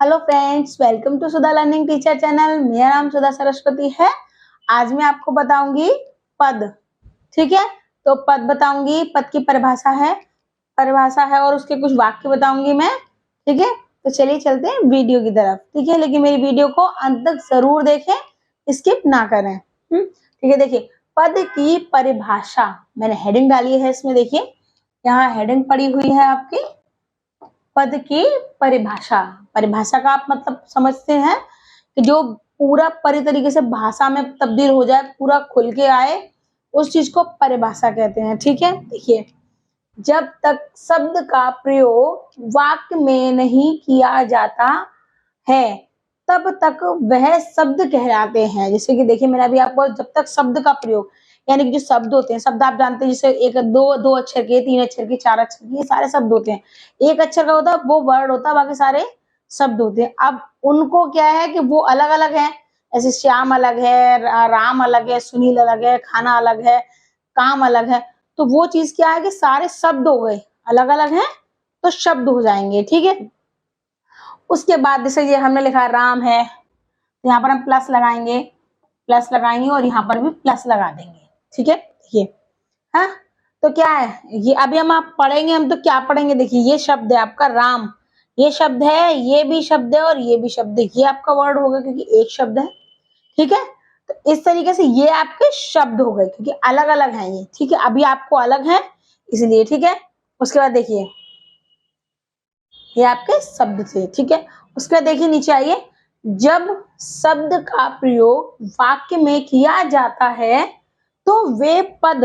Hello friends, welcome to Sudha learning teacher channel. मेरा नाम सुधा सरस्वती है। आज मैं आपको बताऊंगी पद। ठीक है, तो पद बताऊंगी, पद की परिभाषा है और उसके कुछ वाक्य बताऊंगी मैं। ठीक है, तो चलिए चलते हैं वीडियो की तरफ। ठीक है, लेकिन मेरी वीडियो को अंत तक जरूर देखें, स्किप ना करें। ठीक है, देखिए पद की परिभाषा मैंने हेडिंग डाली है इसमें। देखिए यहाँ हेडिंग पड़ी हुई है आपकी, पद की परिभाषा का आप मतलब समझते हैं कि जो पूरा परी तरीके से भाषा में तब्दील हो जाए, पूरा खुल के आए, उस चीज को परिभाषा कहते हैं। ठीक है, देखिए जब तक शब्द का प्रयोग वाक्य में नहीं किया जाता है तब तक वह शब्द कहलाते हैं। जैसे कि देखिए मैंने अभी आपको जब तक शब्द का प्रयोग, यानी कि जो शब्द होते हैं, शब्द आप जानते हैं जैसे एक दो अक्षर के, तीन अक्षर के, चार अक्षर के, ये सारे शब्द होते हैं। एक अक्षर का होता है वो वर्ड होता है, बाकी सारे शब्द होते हैं। अब उनको क्या है कि वो अलग अलग है। ऐसे श्याम अलग है, राम अलग है, सुनील अलग है, खाना अलग है, काम अलग है। तो वो चीज क्या है कि सारे शब्द हो गए, अलग अलग हैं तो शब्द हो जाएंगे। ठीक है, उसके बाद जैसे ये हमने लिखा राम है, तो यहाँ पर हम प्लस लगाएंगे और यहाँ पर भी प्लस लगा देंगे। ठीक है, देखिए हाँ, तो क्या है ये अभी हम आप पढ़ेंगे, हम तो क्या पढ़ेंगे, देखिए ये शब्द है आपका राम, ये शब्द है, ये भी शब्द है और ये भी शब्द है, ये आपका वर्ड होगा क्योंकि एक शब्द है। ठीक है, तो इस तरीके से ये आपके शब्द हो गए क्योंकि अलग अलग हैं ये। ठीक है, अभी आपको अलग है इसलिए। ठीक है, उसके बाद देखिए ये आपके शब्द थे। ठीक है, उसके बाद देखिए नीचे आइए, जब शब्द का प्रयोग वाक्य में किया जाता है तो वे पद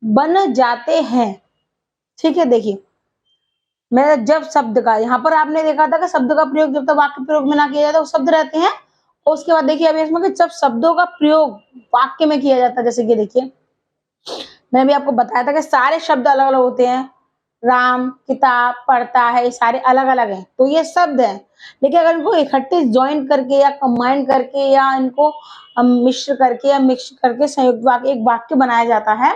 बन जाते हैं। ठीक है, देखिए मैं जब शब्द का, यहाँ पर आपने देखा था कि शब्द का प्रयोग जब तक वाक्य प्रयोग में ना किया जाता वो शब्द रहते हैं। और उसके बाद देखिए अभी इसमें कि जब शब्दों का प्रयोग वाक्य में किया जाता है, जैसे कि देखिए मैंने भी आपको बताया था कि सारे शब्द अलग अलग होते हैं। राम किताब पढ़ता है, ये सारे अलग अलग हैं तो ये शब्द है। लेकिन अगर इनको इकट्ठे ज्वाइन करके या कंबाइन करके या इनको मिश्र करके या मिक्स करके संयुक्त वाक्य एक वाक्य बनाया जाता है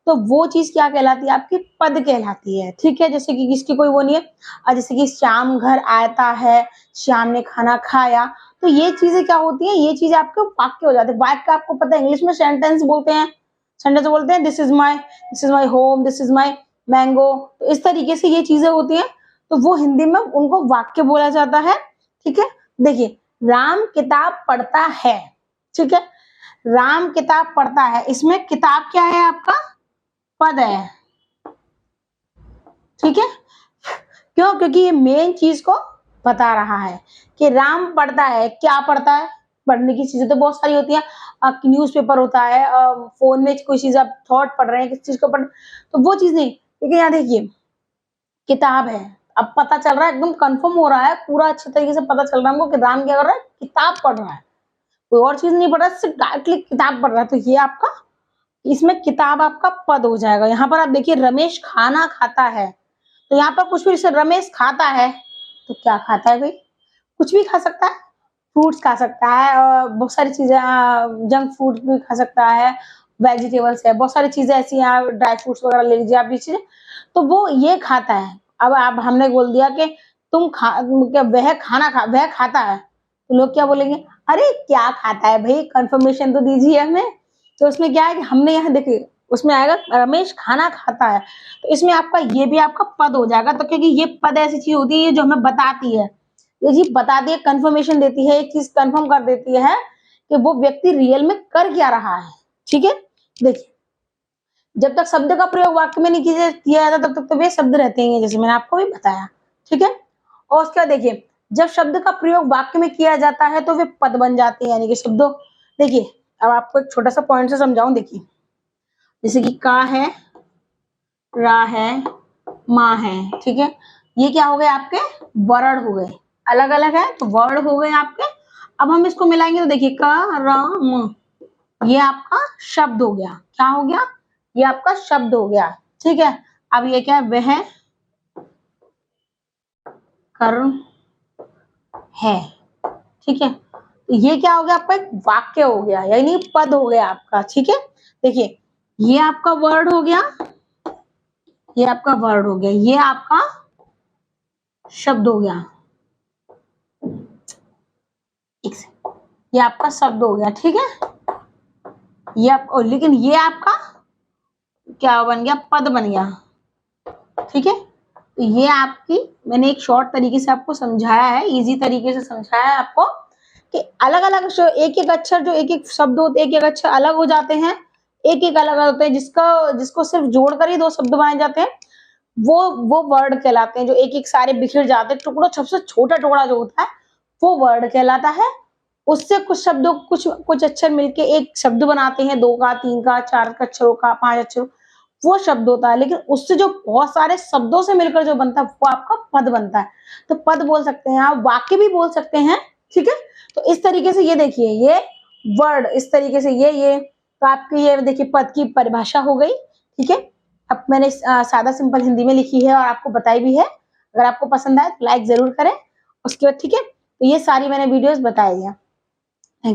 तो वो चीज क्या कहलाती है, आपकी पद कहलाती है। ठीक है, जैसे कि किसकी कोई वो नहीं है, जैसे कि श्याम घर आता है, श्याम ने खाना खाया, तो ये चीजें क्या होती है, ये चीज आपके वाक्य हो जाते हैं। वाक्य आपको पता है इंग्लिश में सेंटेंस बोलते हैं, this is my home, this is my mango. तो इस तरीके से ये चीजें होती हैं, तो वो हिंदी में उनको वाक्य बोला जाता है। ठीक है, देखिए राम किताब पढ़ता है। ठीक है, राम किताब पढ़ता है, इसमें किताब क्या है आपका, पद है। ठीक है, क्यों, क्योंकि ये मेन चीज को बता रहा है कि राम पढ़ता है। क्या पढ़ता है, पढ़ने की चीजें तो बहुत सारी होती हैं, न्यूज़पेपर होता है, फोन में कोई चीज आप थॉट पढ़ रहे हैं, किस चीज को पढ़, तो वो चीज नहीं। लेकिन यहाँ देखिए किताब है, अब पता चल रहा है, एकदम कंफर्म हो रहा है, पूरा अच्छे तरीके से पता चल रहा है हमको कि राम क्या कर रहा है, किताब पढ़ रहा है, कोई और चीज नहीं पढ़ रहा है, सिर्फ डायरेक्टली किताब पढ़ रहा है। तो ये आपका, इसमें किताब आपका पद हो जाएगा। यहाँ पर आप देखिए रमेश खाना खाता है, तो यहाँ पर कुछ भी, जैसे रमेश खाता है तो क्या खाता है भाई, कुछ भी खा सकता है, फ्रूट्स खा सकता है और बहुत सारी चीजें, जंक फूड भी खा सकता है, वेजिटेबल्स है, बहुत सारी चीजें ऐसी हैं, ड्राई फ्रूट्स वगैरह ले लीजिए आप, ये चीजें तो वो ये खाता है। अब आप हमने बोल दिया कि तुम क्या वह खाता है, तो लोग क्या बोलेंगे, अरे क्या खाता है भाई, कंफर्मेशन तो दीजिए हमें। तो उसमें क्या है कि हमने यहाँ देखिए उसमें आएगा रमेश खाना खाता है, तो इसमें आपका ये भी आपका पद हो जाएगा। तो क्योंकि ये पद ऐसी चीज होती है जो हमें बताती है, ये चीज बताती है, कंफर्मेशन देती है, एक चीज कंफर्म कर देती है कि वो व्यक्ति रियल में कर क्या रहा है। ठीक है, देखिए जब तक शब्द का प्रयोग वाक्य में नहीं किया जाता तब तक तो वे शब्द रहते हैं, जैसे मैंने आपको भी बताया। ठीक है, और उसके बाद देखिए जब शब्द का प्रयोग वाक्य में किया जाता है तो वे पद बन जाते हैं, यानी कि शब्दों। देखिए अब आपको एक छोटा सा पॉइंट से समझाऊं, देखिए जैसे कि का है, रा है, माँ है। ठीक है, ये क्या हो गए आपके वर्ण हो गए, अलग अलग है तो वर्ण हो गए आपके। अब हम इसको मिलाएंगे तो देखिए का रा म, ये आपका शब्द हो गया। क्या हो गया, ये आपका शब्द हो गया। ठीक है, अब ये क्या है, वह कर्म है। ठीक है, तो ये क्या हो गया आपका, एक वाक्य हो गया, यानी पद हो गया आपका। ठीक है, देखिए ये आपका वर्ड हो गया, ये आपका वर्ड हो गया, ये आपका शब्द हो गया। एक से ये आपका शब्द हो गया, ठीक है। ये आप, लेकिन ये आपका क्या बन गया, पद बन गया, ठीक है। तो ये आपकी, मैंने एक शॉर्ट तरीके से आपको समझाया है, इजी तरीके से समझाया है आपको कि अलग अलग एक एक अक्षर, जो एक एक शब्द होते, एक एक अक्षर अलग हो जाते हैं, एक एक अलग होते हैं, जिसको सिर्फ जोड़कर ही 2 शब्द बनाए जाते हैं, वो वर्ड कहलाते हैं। जो एक एक सारे बिखर जाते हैं, टुकड़ों, सबसे छोटा टुकड़ा जो होता है वो वर्ड कहलाता है। उससे कुछ शब्दों, कुछ अक्षर मिलके एक शब्द बनाते हैं, 2 का, 3 का, 4 अक्षरों का, 5 अक्षरों, वो शब्द होता है। लेकिन उससे जो बहुत सारे शब्दों से मिलकर जो बनता है वो आपका पद बनता है। तो पद बोल सकते हैं आप, वाक्य भी बोल सकते हैं, ठीक है। तो इस तरीके से ये देखिए, ये वर्ड इस तरीके से ये तो आपकी ये देखिए पद की परिभाषा हो गई, ठीक है। अब मैंने सादा सिंपल हिंदी में लिखी है और आपको बताई भी है। अगर आपको पसंद आए तो लाइक जरूर करें। उसके बाद, ठीक है, तो ये सारी मैंने वीडियोस बताई है।